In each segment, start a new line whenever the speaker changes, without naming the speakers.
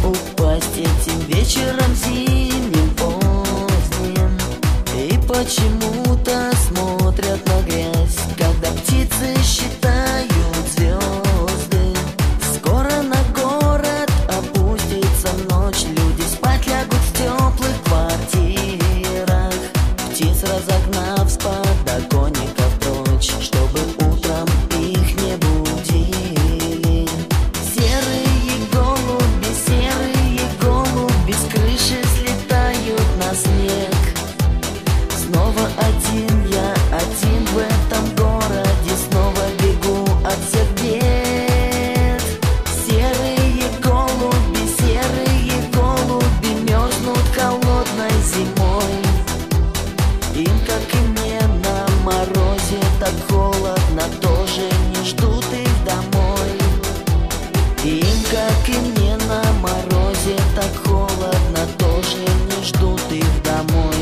упасть этим вечером зимним поздним. И почему-то смотрят на грязь, когда птицы считают звезды. Скоро на город опустится ночь, люди спать лягут в теплых квартирах, птиц разогнав с подоконников прочь, чтобы утром их не будили. Серые голуби с крыши слетают на снег. Снова один я, один в этом городе, снова бегу от всех бед. Серые голуби мерзнут холодной зимой. Им, как и мне, на морозе так холодно, тоже не ждут их домой. Им, как и мне, на морозе так холодно, тоже не ждут их домой.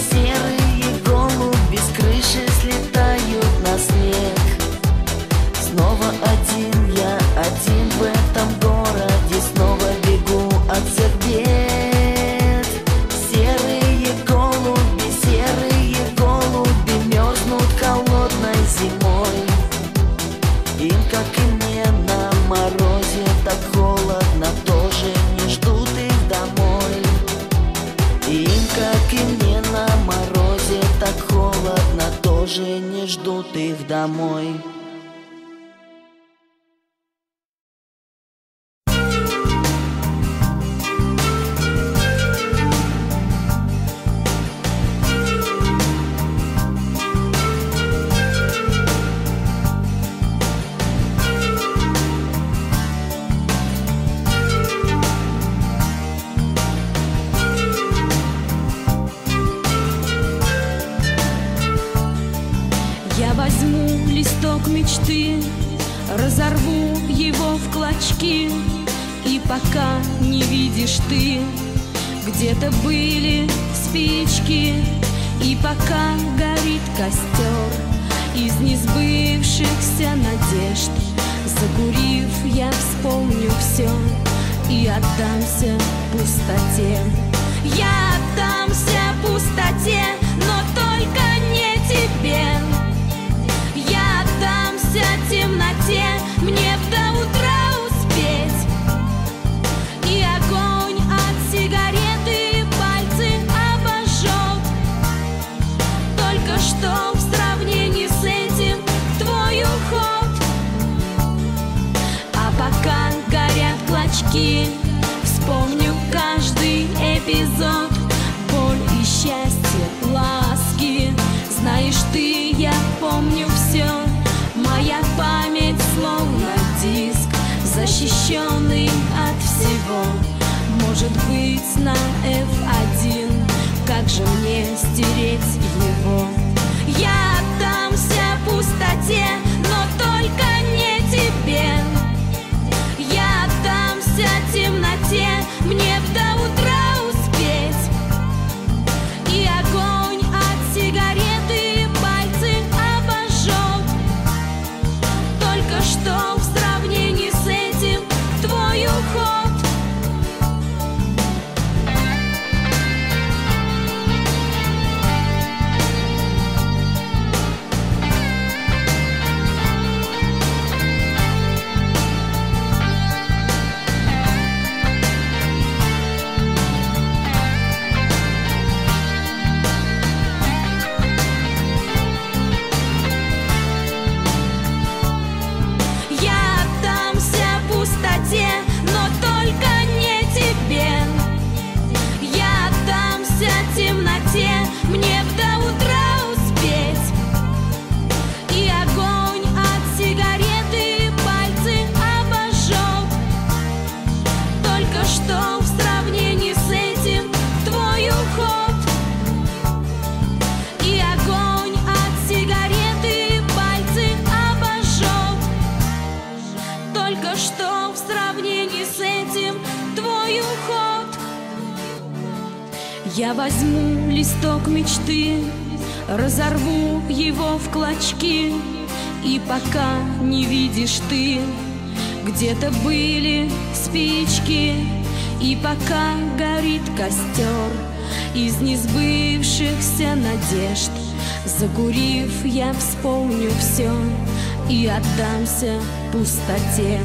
Серые голуби с крыши слетают на снег. Снова один я, один в этом городе, снова бегу от всех бед. Серые голуби мерзнут холодной зимой. Им, как и мне, на морозе так холодно, тоже не ждут их домой. Им, как и мне, на морозе так холодно, тоже не ждут их домой.
Я возьму листок мечты, разорву его в клочки, и пока не видишь ты, где-то были спички, и пока горит костер из несбывшихся надежд, закурив, я вспомню все и отдамся пустоте. Я отдамся пустоте, но только не тебе. Я отдамся темноте, мне б до утра успеть. И огонь от сигареты пальцы обожжет. Только что в сравнении с этим твой уход. А пока горят клочки, вспомню каждый эпизод, боль и счастье, ласки. Знаешь ты, я помню все. Моя память словно диск, защищенный от всего. Может быть, на F1, как же мне стереть его? Я отдамся пустоте, но только не тебе. Я отдамся темноте, мне б до утра успеть. И огонь от сигареты пальцы обожжет. Только что в сравнении с этим твой уход. Я возьму листок мечты, разорву его в клочки, и пока не видишь ты, где-то были спички, и пока горит костер из несбывшихся надежд, закурив, я вспомню все и отдамся пустоте.